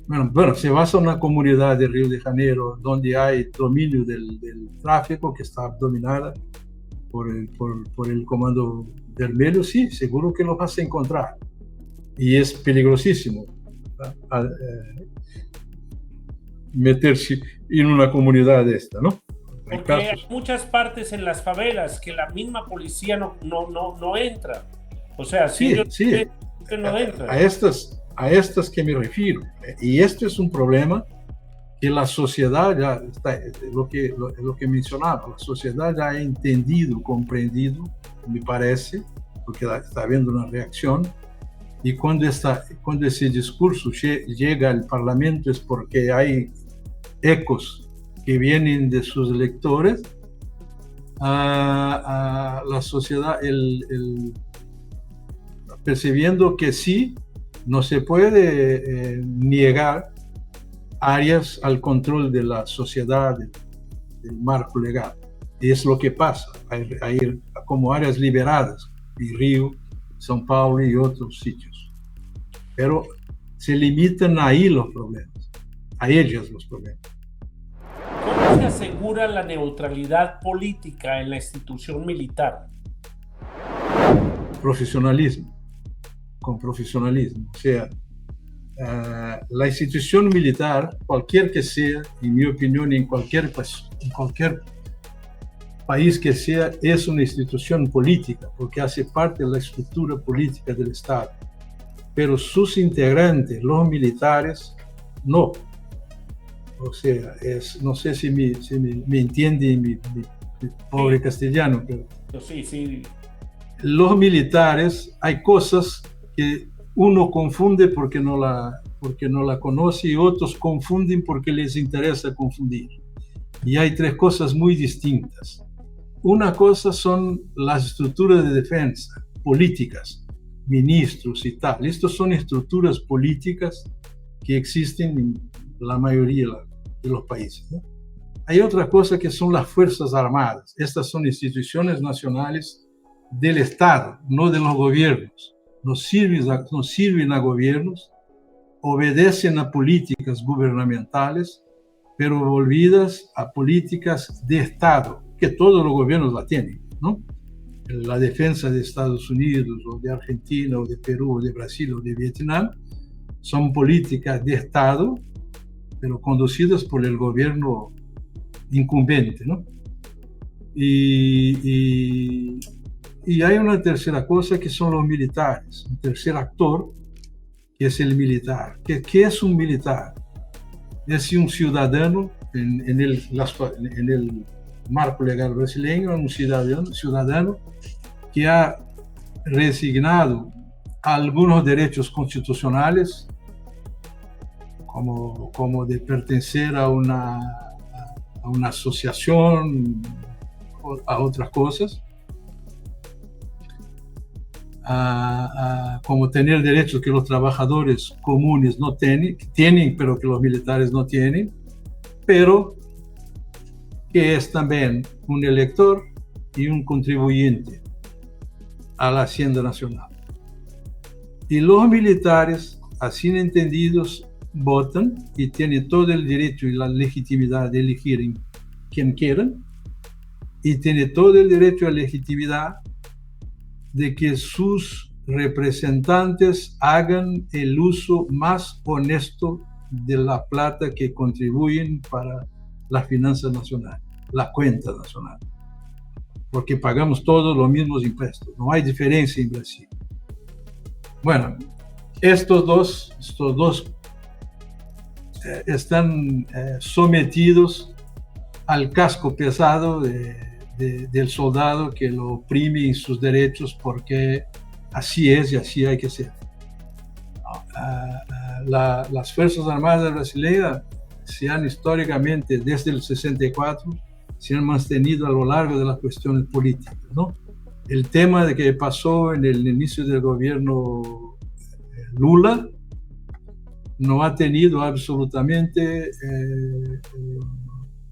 Bueno, si vas a una comunidad de Río de Janeiro donde hay dominio del tráfico, que está dominada por el Comando Vermelho, sí, seguro que lo vas a encontrar. Y es peligrosísimo meterse en una comunidad de esta, ¿no? Porque hay muchas partes en las favelas que la misma policía no entra. O sea, sí, no entra. A estas que me refiero. Y esto es un problema que la sociedad ya está, lo que mencionaba, la sociedad ya ha entendido, comprendido, me parece, porque está habiendo una reacción. Y cuando ese discurso llega al Parlamento es porque hay ecos que vienen de sus electores. A la sociedad, percibiendo que sí, no se puede negar áreas al control de la sociedad, del marco legal. Y es lo que pasa. Hay como áreas liberadas en Río, São Paulo y otros sitios. Pero se limitan ahí los problemas, a ellas los problemas. ¿Cómo se asegura la neutralidad política en la institución militar? Profesionalismo, con profesionalismo. O sea, la institución militar, cualquier que sea, en mi opinión, en cualquier país que sea, es una institución política, porque hace parte de la estructura política del Estado. Pero sus integrantes, los militares, no. O sea, no sé si me entiende mi pobre castellano, pero sí. Los militares, hay cosas que uno confunde porque no la conoce y otros confunden porque les interesa confundir. Y hay tres cosas muy distintas. Una cosa son las estructuras de defensa políticas, ministros y tal. Estas son estructuras políticas que existen en la mayoría de los países, ¿no? Hay otra cosa que son las Fuerzas Armadas. Estas son instituciones nacionales del Estado, no de los gobiernos. No sirven a gobiernos, obedecen a políticas gubernamentales, pero volvidas a políticas de Estado, que todos los gobiernos la tienen, ¿no? La defensa de Estados Unidos, o de Argentina, o de Perú, o de Brasil, o de Vietnam, son políticas de Estado, pero conducidas por el gobierno incumbente, ¿no? Y hay una tercera cosa que son los militares, un tercer actor que es el militar. ¿Qué es un militar? Es un ciudadano en el marco legal brasileño, un ciudadano que ha resignado algunos derechos constitucionales, como de pertenecer a una asociación, a otras cosas, como tener derechos que los trabajadores comunes no tienen, pero que los militares no tienen, pero que es también un elector y un contribuyente a la Hacienda Nacional. Y los militares, así entendidos, votan y tienen todo el derecho y la legitimidad de elegir quien quieran, y tienen todo el derecho y la legitimidad de que sus representantes hagan el uso más honesto de la plata que contribuyen para la finanza nacional, la cuenta nacional, porque pagamos todos los mismos impuestos, no hay diferencia en Brasil. Bueno, estos dos están sometidos al casco pesado del soldado que lo oprime en sus derechos, porque así es y así hay que ser. Las Fuerzas Armadas brasileñas se han históricamente, desde el 64, se han mantenido a lo largo de las cuestiones políticas, ¿no? El tema de que pasó en el inicio del gobierno Lula no ha tenido absolutamente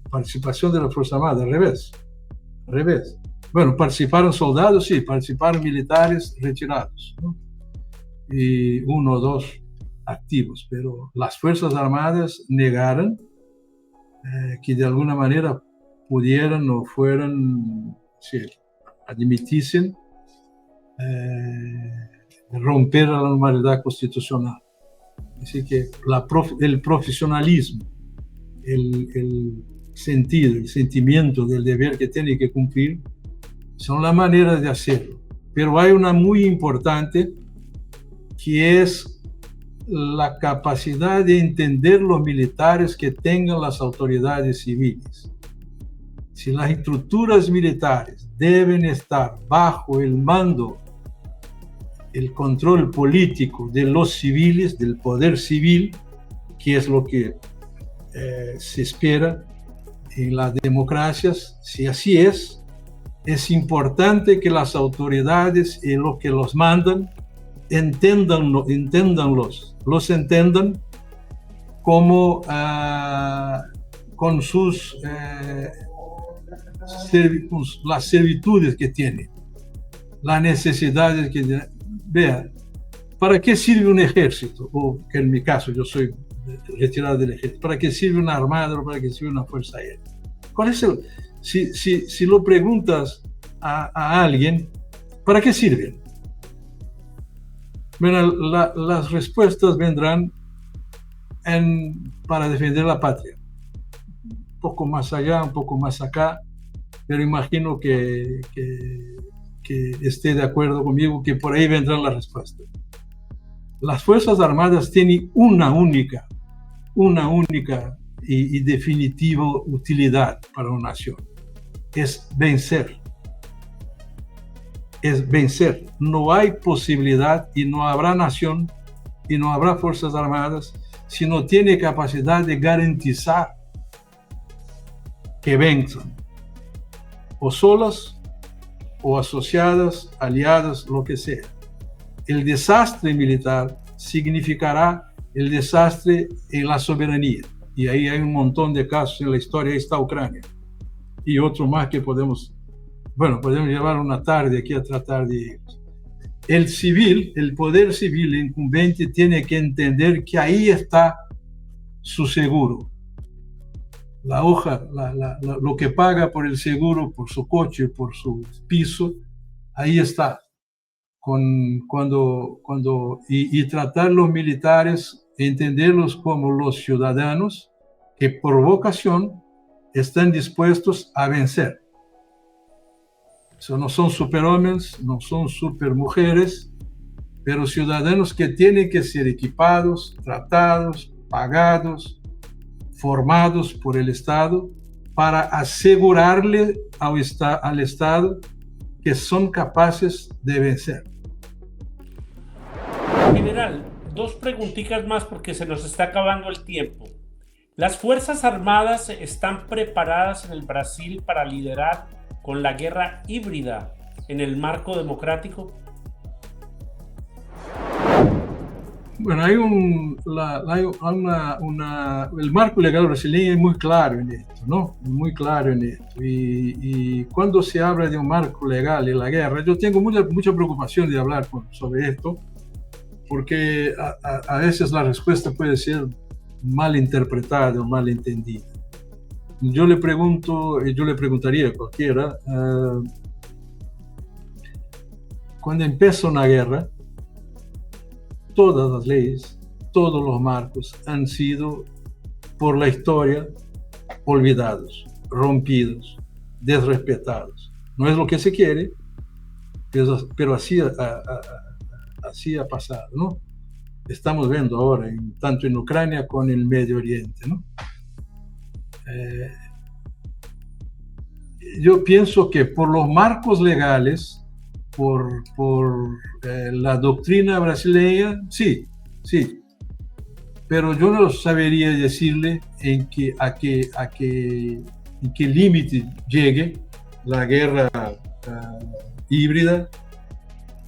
participación de las Fuerzas Armadas, al revés. Bueno, participaron soldados, sí, participaron militares retirados, ¿no? Y uno o dos activos, pero las Fuerzas Armadas negaron que de alguna manera pudieran o fueran, sí, admitiesen romper la normalidad constitucional. Así que el profesionalismo, el sentimiento del deber que tiene que cumplir, son las maneras de hacerlo. Pero hay una muy importante, que es la capacidad de entender los militares que tengan las autoridades civiles. Si las estructuras militares deben estar bajo el mando, el control político de los civiles, del poder civil, que es lo que se espera en las democracias, si así es importante que las autoridades y los que los mandan entiendan como con sus las servitudes que tienen, las necesidades que tienen. Vea, ¿para qué sirve un ejército? O que en mi caso yo soy retirado del ejército. ¿Para qué sirve una armada o para qué sirve una fuerza aérea? ¿Cuál es si lo preguntas a alguien, ¿para qué sirven? Bueno, las respuestas vendrán para defender la patria. Un poco más allá, un poco más acá, pero imagino que esté de acuerdo conmigo que por ahí vendrán las respuestas. Las Fuerzas Armadas tienen una única y definitiva utilidad para una nación. Es vencer. No hay posibilidad y no habrá nación y no habrá Fuerzas Armadas si no tiene capacidad de garantizar que venzan, o solas, o asociadas, aliadas, lo que sea. el desastre militar significará el desastre en la soberanía. Y ahí hay un montón de casos en la historia. Ahí está Ucrania. Y otro más que podemos llevar una tarde aquí a tratar de ellos. El poder civil incumbente tiene que entender que ahí está su seguro. Lo que paga por el seguro, por su coche, por su piso, ahí está. Y tratar los militares, entenderlos como los ciudadanos que por vocación están dispuestos a vencer. Eso no son superhombres, no son supermujeres, pero ciudadanos que tienen que ser equipados, tratados, pagados, formados por el Estado para asegurarle al Estado que son capaces de vencer. General, dos preguntitas más porque se nos está acabando el tiempo. ¿Las Fuerzas Armadas están preparadas en el Brasil para liderar con la guerra híbrida en el marco democrático? Bueno, el marco legal brasileño es muy claro en esto, ¿no? Muy claro en esto. Y cuando se habla de un marco legal en la guerra, yo tengo mucha preocupación de hablar sobre esto, porque a veces la respuesta puede ser mal interpretada o mal entendida. Yo le preguntaría a cualquiera, cuando empieza una guerra, todas las leyes, todos los marcos han sido, por la historia, olvidados, rompidos, desrespetados. No es lo que se quiere, pero así ha pasado, ¿no? Estamos viendo ahora, tanto en Ucrania como en el Medio Oriente, ¿no? Yo pienso que por los marcos legales, por la doctrina brasileña, sí, pero yo no sabería decirle en qué límite llegue la guerra híbrida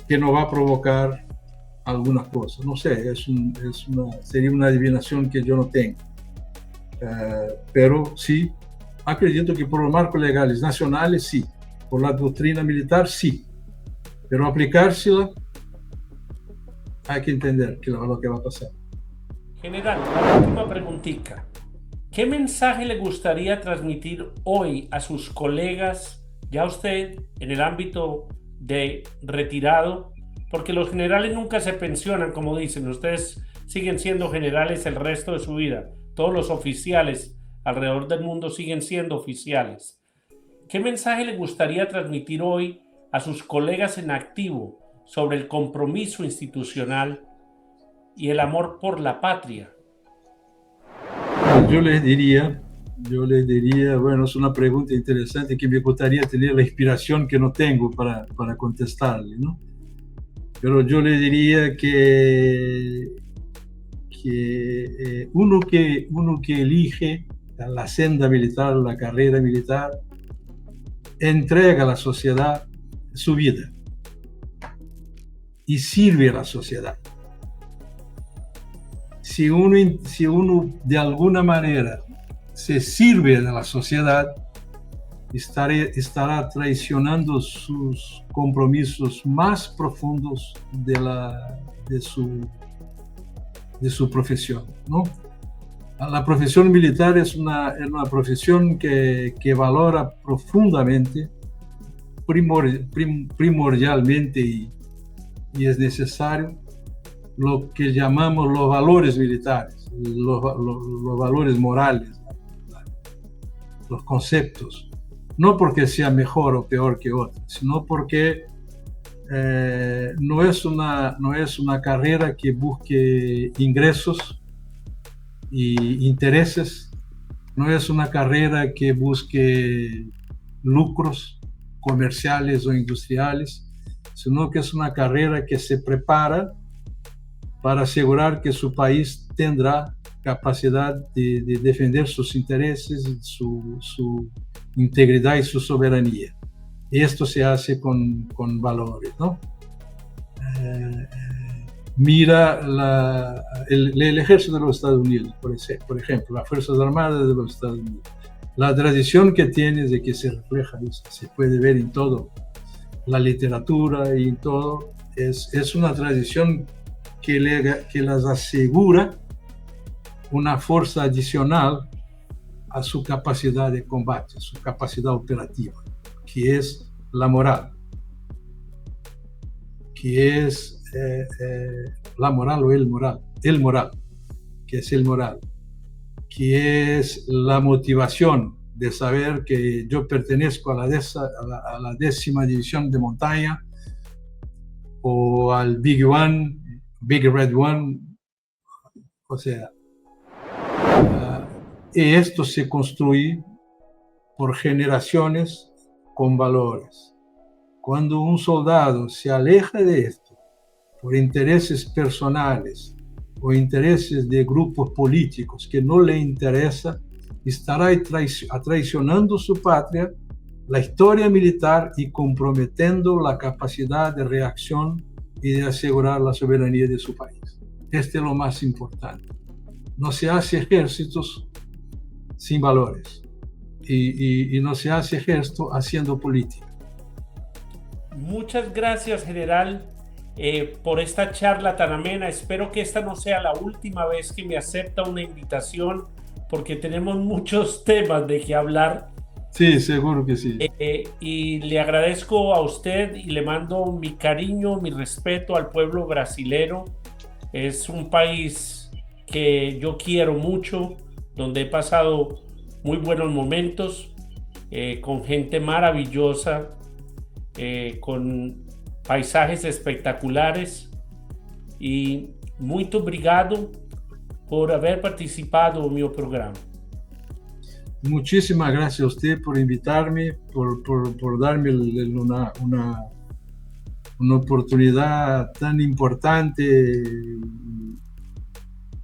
que no va a provocar algunas cosas. No sé, sería una adivinación que yo no tengo. Pero sí, acredito que por los marcos legales nacionales, sí. Por la doctrina militar, sí. Pero aplicársela, hay que entender lo que va a pasar. General, la última preguntita. ¿Qué mensaje le gustaría transmitir hoy a sus colegas, ya usted en el ámbito de retirado? Porque los generales nunca se pensionan, como dicen. Ustedes siguen siendo generales el resto de su vida. Todos los oficiales alrededor del mundo siguen siendo oficiales. ¿Qué mensaje le gustaría transmitir hoy a sus colegas en activo sobre el compromiso institucional y el amor por la patria? Yo les diría, bueno, es una pregunta interesante que me gustaría tener la inspiración que no tengo para contestarle, ¿no? Pero yo le diría que uno que elige la senda militar, la carrera militar, entrega a la sociedad su vida y sirve a la sociedad. Si uno de alguna manera se sirve de la sociedad, estará traicionando sus compromisos más profundos de su profesión, ¿no? La profesión militar es una profesión que valora profundamente, primordialmente y es necesario lo que llamamos los valores militares, los valores morales, los conceptos. No porque sea mejor o peor que otro, sino porque no es una carrera que busque ingresos y intereses, no es una carrera que busque lucros comerciales o industriales, sino que es una carrera que se prepara para asegurar que su país tendrá capacidad de defender sus intereses, su integridad y su soberanía. Y esto se hace con valores, ¿no? mira el ejército de los Estados Unidos, por ejemplo, las Fuerzas Armadas de los Estados Unidos. La tradición que tiene de que se refleja, se puede ver en todo, la literatura y en todo, es una tradición que les asegura una fuerza adicional a su capacidad de combate, su capacidad operativa, que es la moral, que es la moral o el moral, que es el moral, que es la motivación de saber que yo pertenezco a la 10ª división de montaña o al Big Red One, o sea, y esto se construye por generaciones con valores. Cuando un soldado se aleja de esto por intereses personales o intereses de grupos políticos que no le interesa, estará traicionando su patria, la historia militar y comprometiendo la capacidad de reacción y de asegurar la soberanía de su país. Este es lo más importante. No se hace ejércitos sin valores y no se hace ejército haciendo política. Muchas gracias, general, por esta charla tan amena. Espero que esta no sea la última vez que me acepta una invitación, porque tenemos muchos temas de que hablar. Sí, seguro que sí. Y le agradezco a usted y le mando mi cariño, mi respeto al pueblo brasilero. Es un país que yo quiero mucho, donde he pasado muy buenos momentos, con gente maravillosa, con paisajes espectaculares, y muito obrigado por haber participado en mi programa. Muchísimas gracias a usted por invitarme, por darme una oportunidad tan importante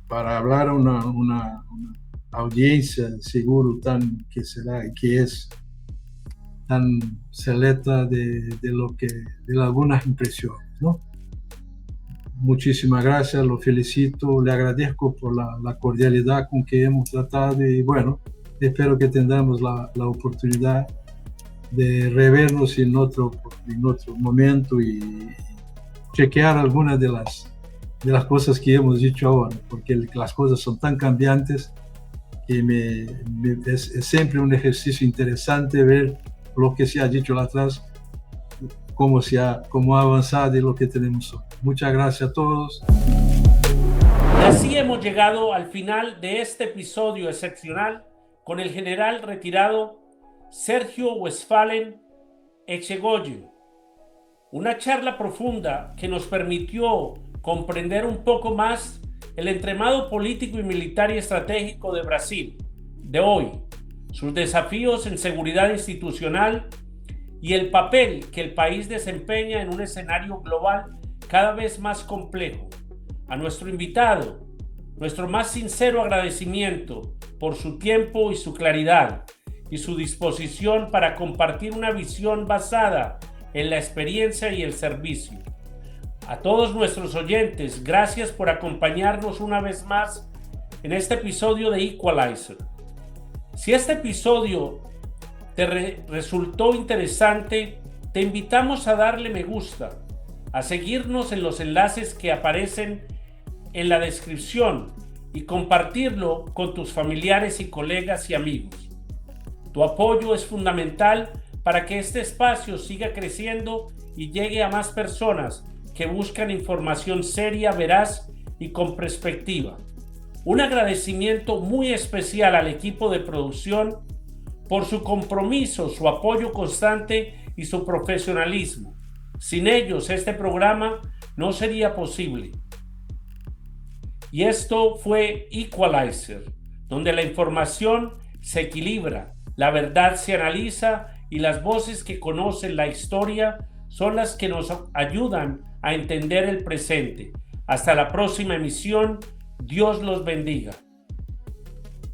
para hablar a una audiencia seguro que es tan selecta de algunas impresiones, ¿no? Muchísimas gracias, lo felicito, le agradezco por la cordialidad con que hemos tratado y bueno, espero que tengamos la oportunidad de revernos en otro momento y chequear algunas de las cosas que hemos dicho ahora, porque las cosas son tan cambiantes que es siempre un ejercicio interesante ver lo que se ha dicho atrás, cómo ha avanzado y lo que tenemos hoy. Muchas gracias a todos. Así hemos llegado al final de este episodio excepcional con el general retirado Sergio Westphalen Echegoyen. Una charla profunda que nos permitió comprender un poco más el entramado político y militar y estratégico de Brasil de hoy, sus desafíos en seguridad institucional y el papel que el país desempeña en un escenario global cada vez más complejo. A nuestro invitado, nuestro más sincero agradecimiento por su tiempo y su claridad y su disposición para compartir una visión basada en la experiencia y el servicio. A todos nuestros oyentes, gracias por acompañarnos una vez más en este episodio de Equalizer. Si este episodio te resultó interesante, te invitamos a darle me gusta, a seguirnos en los enlaces que aparecen en la descripción y compartirlo con tus familiares y colegas y amigos. Tu apoyo es fundamental para que este espacio siga creciendo y llegue a más personas que buscan información seria, veraz y con perspectiva. Un agradecimiento muy especial al equipo de producción por su compromiso, su apoyo constante y su profesionalismo. Sin ellos, este programa no sería posible. Y esto fue Equalizer, donde la información se equilibra, la verdad se analiza y las voces que conocen la historia son las que nos ayudan a entender el presente. Hasta la próxima emisión. Dios los bendiga.